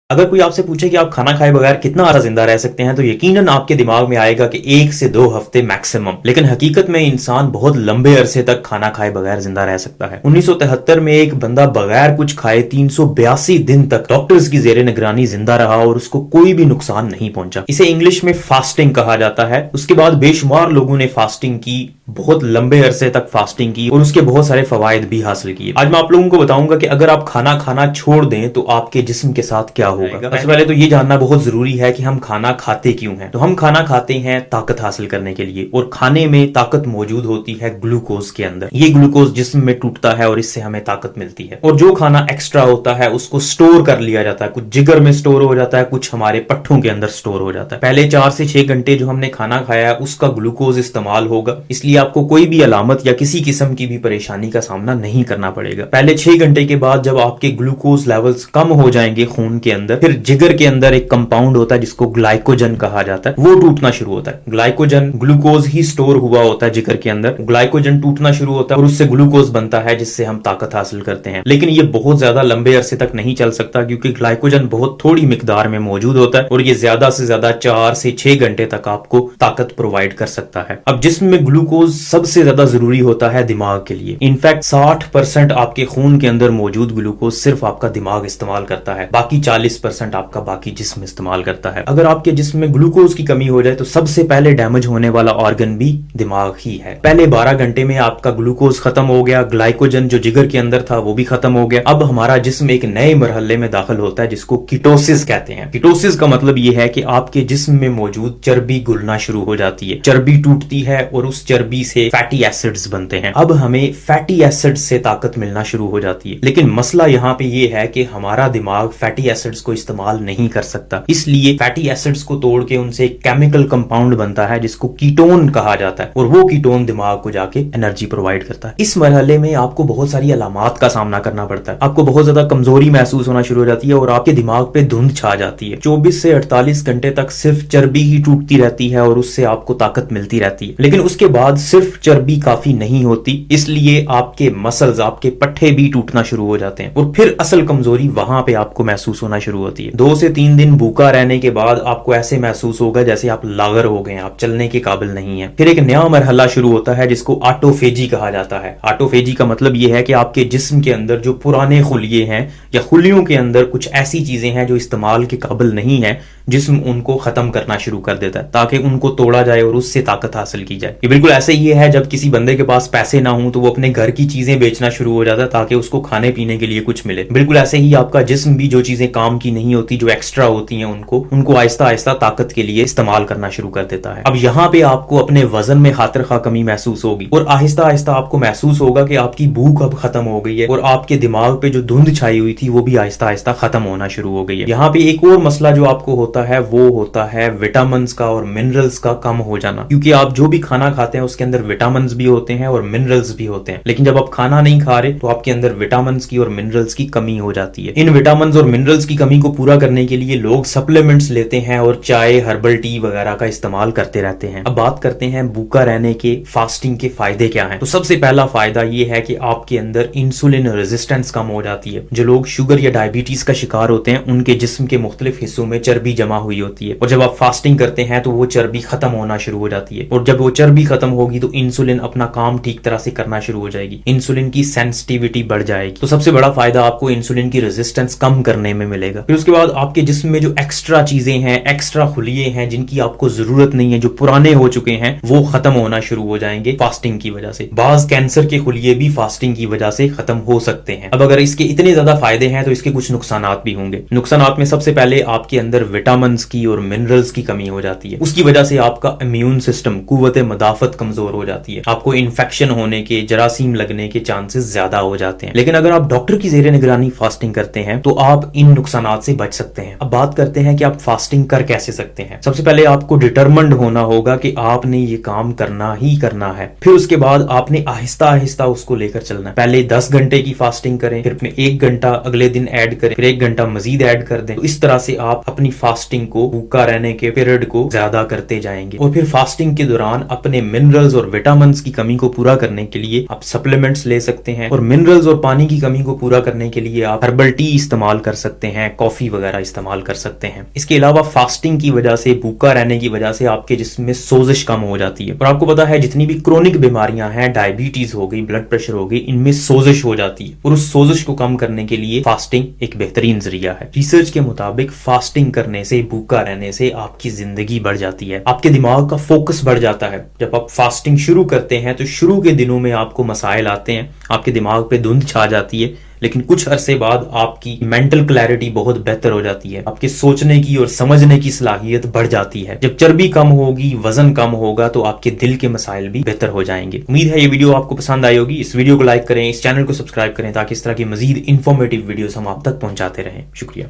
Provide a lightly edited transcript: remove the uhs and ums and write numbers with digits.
अगर कोई आपसे पूछे कि आप खाना खाए बगैर कितना अर्सा जिंदा रह सकते हैं तो यकीनन आपके दिमाग में आएगा कि 1 से 2 हफ्ते मैक्सिमम। लेकिन हकीकत में इंसान बहुत लंबे अरसे तक खाना खाए बगैर जिंदा रह सकता है। 1973 में एक बंदा बगैर कुछ खाए 382 दिन तक डॉक्टर्स की जेरे निगरानी जिंदा रहा और उसको कोई भी नुकसान नहीं पहुंचा। इसे इंग्लिश में फास्टिंग कहा जाता है। उसके बाद बेशुमार लोगों ने फास्टिंग की, बहुत लंबे अरसे तक फास्टिंग की और उसके बहुत सारे फवायद भी हासिल किए। आज मैं आप लोगों को बताऊंगा कि अगर आप खाना खाना छोड़ दें तो आपके जिस्म के साथ क्या होगा। सबसे पहले तो ये जानना बहुत जरूरी है कि हम खाना खाते क्यों हैं। तो हम खाना खाते हैं ताकत हासिल करने के लिए, और खाने में ताकत मौजूद होती है ग्लूकोज के अंदर। ये ग्लूकोज जिस्म में टूटता है और इससे हमें ताकत मिलती है। और जो खाना एक्स्ट्रा होता है उसको स्टोर कर लिया जाता है। कुछ जिगर में स्टोर हो जाता है, कुछ हमारे पट्ठों के अंदर स्टोर हो जाता है। पहले 4 से 6 घंटे जो हमने खाना खाया है उसका ग्लूकोज इस्तेमाल होगा, इसलिए आपको कोई भी अलामत या किसी किस्म की भी परेशानी का सामना नहीं करना पड़ेगा। पहले 6 घंटे के बाद जब आपके ग्लूकोज लेवल्स कम हो जाएंगे खून के अंदर, फिर जिगर के अंदर एक कंपाउंड होता है जिसको ग्लाइकोजन कहा जाता है, वो टूटना शुरू होता है। ग्लाइकोजन ग्लूकोज ही स्टोर हुआ होता है जिगर के अंदर, ग्लाइकोजन टूटना शुरू होता है और उससे ग्लूकोज बनता है जिससे हम ताकत हासिल करते हैं। लेकिन ये बहुत ज्यादा लंबे अरसे तक नहीं चल सकता क्योंकि ग्लाइकोजन बहुत थोड़ी मिकदार में मौजूद होता है और ये ज्यादा से ज्यादा 4 से 6 घंटे तक आपको ताकत प्रोवाइड कर सकता है। अब जिस्म में ग्लूकोज सबसे ज्यादा जरूरी होता है दिमाग के लिए। इनफैक्ट 60% आपके खून के अंदर मौजूद ग्लूकोज सिर्फ आपका दिमाग इस्तेमाल करता है, बाकी 40% आपका बाकी जिस्म इस्तेमाल करता है। अगर आपके जिस्म में ग्लूकोज की कमी हो जाए तो सबसे पहले डैमेज होने वाला ऑर्गन भी दिमाग ही है। पहले 12 घंटे में आपका ग्लूकोज खत्म हो गया, ग्लाइकोजन जो जिगर के अंदर था वो भी खत्म हो गया। अब हमारा जिस्म एक नए मरहले में दाखिल होता है जिसको कीटोसिस कहते हैं। कीटोसिस का मतलब ये है कि आपके जिस्म में मौजूद चर्बी घुलना शुरू हो जाती है, चर्बी टूटती है और उस चर्बी से फैटी एसिड्स बनते हैं। अब हमें फैटी एसिड्स से ताकत मिलना शुरू हो जाती है। लेकिन मसला यहाँ पे ये है कि हमारा दिमाग फैटी एसिड्स को इस्तेमाल नहीं कर सकता, इसलिए फैटी एसिड्स को तोड़ के उनसे एक केमिकल कंपाउंड बनता है जिसको कीटोन कहा जाता है और वो कीटोन दिमाग को जाके एनर्जी प्रोवाइड करता है। इस मरहले में आपको बहुत सारी अलामात का सामना करना पड़ता है। आपको बहुत ज्यादा कमजोरी महसूस होना शुरू हो जाती है और आपके दिमाग पे धुंध छा जाती है। 24 से 48 घंटे तक सिर्फ चर्बी ही टूटती रहती है और उससे आपको ताकत मिलती रहती है। लेकिन उसके बाद सिर्फ चर्बी काफी नहीं होती, इसलिए आपके मसल्स, आपके पट्टे भी टूटना शुरू हो जाते हैं और फिर असल कमजोरी वहां पे आपको महसूस होना शुरू होती है। 2 से 3 दिन भूखा रहने के बाद आपको ऐसे महसूस होगा जैसे आप लागर हो गए, आप चलने के काबिल नहीं है। फिर एक नया मरहला शुरू होता है जिसको ऑटोफेजी कहा जाता है। ऑटोफेजी का मतलब यह है कि आपके जिस्म के अंदर जो पुराने खुलिये हैं या खुलियों के अंदर कुछ ऐसी चीजें हैं जो इस्तेमाल के काबिल नहीं है, जिस्म उनको खत्म करना शुरू कर देता है ताकि उनको तोड़ा जाए और उससे ताकत हासिल की जाए। ये बिल्कुल ऐसे ही है जब किसी बंदे के पास पैसे ना हो तो वो अपने घर की चीजें बेचना शुरू हो जाता है ताकि उसको खाने पीने के लिए कुछ मिले। बिल्कुल ऐसे ही आपका जिस्म भी जो चीजें काम की नहीं होती, जो एक्स्ट्रा होती हैं, उनको आहिस्ता आहिस्ता ताकत के लिए इस्तेमाल करना शुरू कर देता है। अब यहाँ पे आपको अपने वजन में खातिर खा कमी महसूस होगी और आहिस्ता आहिस्ता आपको महसूस होगा कि आपकी भूख अब खत्म हो गई है और आपके दिमाग पे जो धुंध छाई हुई थी वो भी आहिस्ता आहिस्ता खत्म होना शुरू हो गई है। यहाँ पे एक और मसला जो आपको होता है वो होता है विटामिन का और मिनरल्स का कम हो जाना, क्योंकि आप जो भी खाना खाते हैं उसके अंदर विटामिन भी होते हैं और मिनरल्स भी होते हैं। लेकिन जब आप खाना नहीं खा रहे तो आपके अंदर विटामिन की और मिनरल्स की कमी हो जाती है। इन विटामिन और मिनरल्स की कमी को पूरा करने के लिए लोग सप्लीमेंट्स लेते हैं और चाय, हर्बल टी वगैरह का इस्तेमाल करते रहते हैं। अब बात करते हैं भूखा रहने के, फास्टिंग के फायदे क्या हैं। तो सबसे पहला फायदा ये है कि आपके अंदर इंसुलिन रेजिस्टेंस कम हो जाती है। जो लोग शुगर या डायबिटीज का शिकार होते हैं उनके जिस्म के मुख्तलिफ हिस्सों में चर्बी जमा हुई होती है और जब आप फास्टिंग करते हैं तो वो चर्बी खत्म होना शुरू हो जाती है और जब वो चर्बी खत्म होगी तो इंसुलिन अपना काम ठीक तरह से करना शुरू हो जाएगी, इंसुलिन की सेंसिटिविटी बढ़ जाएगी। तो सबसे बड़ा फायदा आपको इंसुलिन की रेजिस्टेंस कम करने में मिलेगा। फिर उसके बाद आपके जिस्म में जो एक्स्ट्रा चीजें हैं, एक्स्ट्रा खुलिये हैं जिनकी आपको जरूरत नहीं है, जो पुराने हो चुके हैं, वो खत्म होना शुरू हो जाएंगे फास्टिंग की वजह से। बाज कैंसर के खुलिये भी फास्टिंग की वजह से खत्म हो सकते हैं। अब अगर इसके इतने ज्यादा फायदे हैं तो इसके कुछ नुकसानात भी होंगे। नुकसानात में सबसे पहले आपके अंदर विटामिन की और मिनरल्स की कमी हो जाती है। उसकी वजह से आपका इम्यून सिस्टम, कुव्वत मदाफत कमजोर हो जाती है। आपको इन्फेक्शन होने के, जरासीम लगने के चांसेस ज्यादा हो जाते हैं। लेकिन अगर आप डॉक्टर की जेरे निगरानी फास्टिंग करते हैं तो आप इन नुकसानात से बच सकते हैं। अब बात करते हैं कि आप फास्टिंग कर कैसे सकते हैं। सबसे पहले आपको डिटरमिन्ड होना होगा कि आपने ये काम करना ही करना है। फिर उसके बाद आपने आहिस्ता आहिस्ता उसको लेकर चलना है। पहले 10 घंटे की फास्टिंग करें, फिर 1 घंटा अगले दिन ऐड करें, फिर 1 घंटा मजीद ऐड कर दें। तो इस तरह से आप अपनी फास्टिंग फास्टिंग को, भूखा रहने के पीरियड को ज्यादा करते जाएंगे। और फिर फास्टिंग के दौरान अपने मिनरल्स और विटामिन की कमी को पूरा करने के लिए आप सप्लीमेंट्स ले सकते हैं, और मिनरल्स और पानी की कमी को पूरा करने के लिए आप हर्बल टी इस्तेमाल कर सकते हैं, कॉफी वगैरह इस्तेमाल कर सकते हैं। इसके अलावा फास्टिंग की वजह से, भूखा रहने की वजह से आपके जिस्म में सोजिश कम हो जाती है। और आपको पता है जितनी भी क्रोनिक बीमारियां हैं, डायबिटीज हो गई, ब्लड प्रेशर हो गई, इनमें सोजिश हो जाती है, और उस सोजिश को कम करने के लिए फास्टिंग एक बेहतरीन जरिया है। रिसर्च के मुताबिक फास्टिंग करने से, भूखा रहने से आपकी जिंदगी बढ़ जाती है, आपके दिमाग का फोकस बढ़ जाता है। जब आप फास्टिंग शुरू करते हैं तो शुरू के दिनों में आपको मसाइल आते हैं, आपके दिमाग पे धुंध छा जाती है, लेकिन कुछ अरसे बाद आपकी मेंटल क्लैरिटी बहुत बेहतर हो जाती है, आपके सोचने की और समझने की सलाहियत बढ़ जाती है। जब चर्बी कम होगी, वजन कम होगा, तो आपके दिल के मसाइल भी बेहतर हो जाएंगे। उम्मीद है ये वीडियो आपको पसंद आई होगी। इस वीडियो को लाइक करें, इस चैनल को सब्सक्राइब करें, ताकि इस तरह की मजीद इंफॉर्मेटिव वीडियोस हम आप तक पहुंचाते रहें। शुक्रिया।